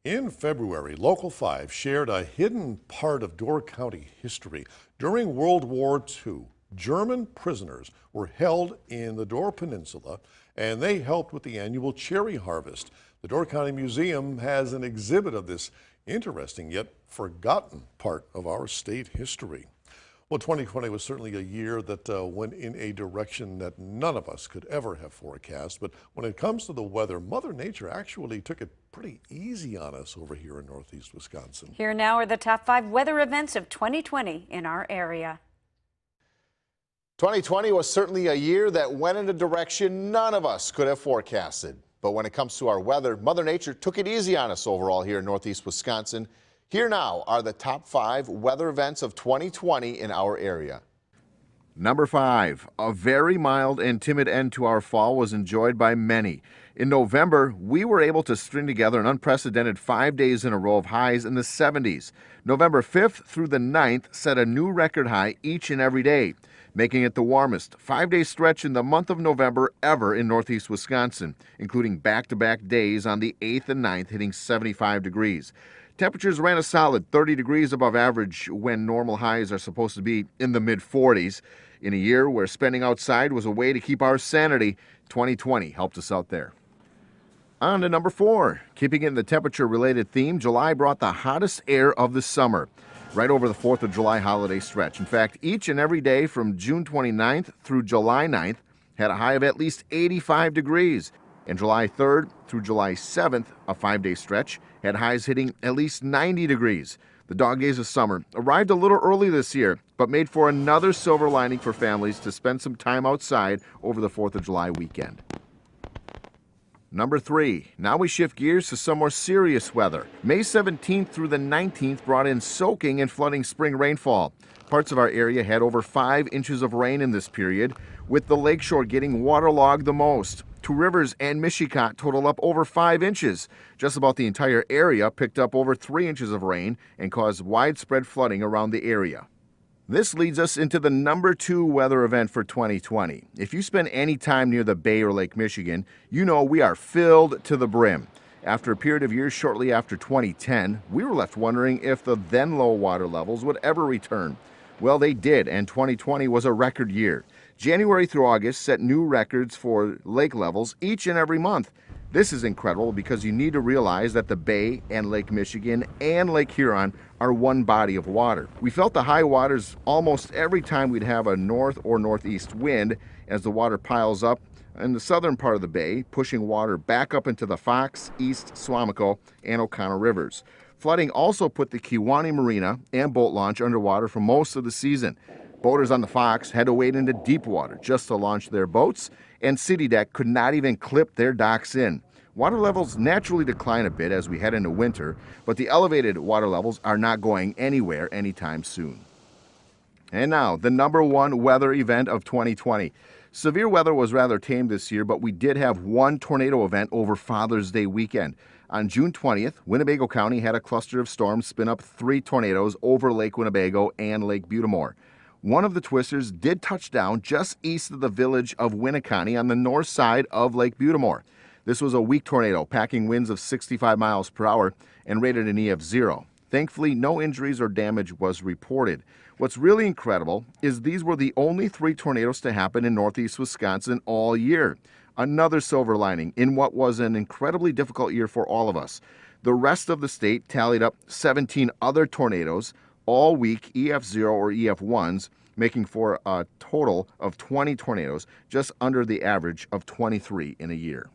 In February, Local 5 shared a hidden part of Door County history. During World War II, German prisoners were held in the Door Peninsula, and they helped with the annual cherry harvest. The Door County Museum has an exhibit of this interesting yet forgotten part of our state history. Well, 2020 was certainly a year that went in a direction that none of us could ever have forecast. But when it comes to the weather, Mother Nature actually took it pretty easy on us over here in Northeast Wisconsin. Here now are the top 5 weather events of 2020 in our area. 2020 was certainly a year that went in a direction none of us could have forecasted. But when it comes to our weather, Mother Nature took it easy on us overall here in Northeast Wisconsin. Here now are the top 5 weather events of 2020 in our area. Number 5, a very mild and timid end to our fall was enjoyed by many. In November, we were able to string together an unprecedented 5 days in a row of highs in the 70s. November 5th through the 9th set a new record high each and every day, making it the warmest 5-day stretch in the month of November ever in Northeast Wisconsin, including back-to-back days on the 8th and 9th hitting 75 degrees. Temperatures ran a solid 30 degrees above average when normal highs are supposed to be in the mid-40s. In a year where spending outside was a way to keep our sanity, 2020 helped us out there. On to number 4. Keeping in the temperature-related theme, July brought the hottest air of the summer, right over the 4th of July holiday stretch. In fact, each and every day from June 29th through July 9th had a high of at least 85 degrees. And July 3rd through July 7th, a 5-day stretch, had highs hitting at least 90 degrees. The dog days of summer arrived a little early this year, but made for another silver lining for families to spend some time outside over the 4th of July weekend. Number 3, now we shift gears to some more serious weather. May 17th through the 19th brought in soaking and flooding spring rainfall. Parts of our area had over 5 inches of rain in this period, with the lakeshore getting waterlogged the most. Two Rivers and Michicot total up over 5 inches. Just about the entire area picked up over 3 inches of rain and caused widespread flooding around the area. This leads us into the number 2 weather event for 2020. If you spend any time near the Bay or Lake Michigan, you know we are filled to the brim. After a period of years shortly after 2010, we were left wondering if the then low water levels would ever return. Well, they did, and 2020 was a record year. January through August set new records for lake levels each and every month. This is incredible because you need to realize that the Bay and Lake Michigan and Lake Huron are one body of water. We felt the high waters almost every time we'd have a north or northeast wind as the water piles up in the southern part of the bay, pushing water back up into the Fox, East Swamico, and O'Connell rivers. Flooding also put the Kewanee Marina and boat launch underwater for most of the season. Boaters on the Fox had to wade into deep water just to launch their boats, and City Deck could not even clip their docks in. Water levels naturally decline a bit as we head into winter, but the elevated water levels are not going anywhere anytime soon. And now, the number 1 weather event of 2020. Severe weather was rather tame this year, but we did have one tornado event over Father's Day weekend. On June 20th, Winnebago County had a cluster of storms spin up 3 tornadoes over Lake Winnebago and Lake Butamore. One of the twisters did touch down just east of the village of Winneconne on the north side of Lake Butamore. This was a weak tornado, packing winds of 65 miles per hour and rated an EF 0. Thankfully, no injuries or damage was reported. What's really incredible is these were the only 3 tornadoes to happen in Northeast Wisconsin all year. Another silver lining in what was an incredibly difficult year for all of us. The rest of the state tallied up 17 other tornadoes, all weak EF 0 or EF 1s, making for a total of 20 tornadoes, just under the average of 23 in a year.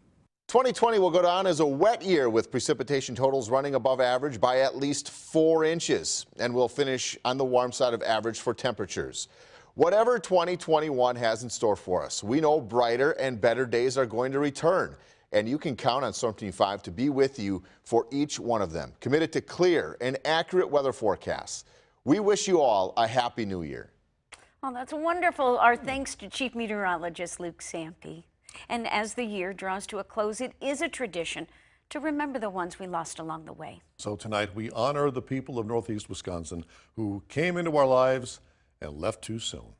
2020 will go down as a wet year with precipitation totals running above average by at least 4 inches, and will finish on the warm side of average for temperatures. Whatever 2021 has in store for us, we know brighter and better days are going to return, and you can count on Storm Team 5 to be with you for each one of them, committed to clear and accurate weather forecasts. We wish you all a happy new year. Oh, that's wonderful. Our thanks to Chief Meteorologist Luke Sampe. And as the year draws to a close, it is a tradition to remember the ones we lost along the way. So tonight we honor the people of Northeast Wisconsin who came into our lives and left too soon.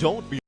Don't be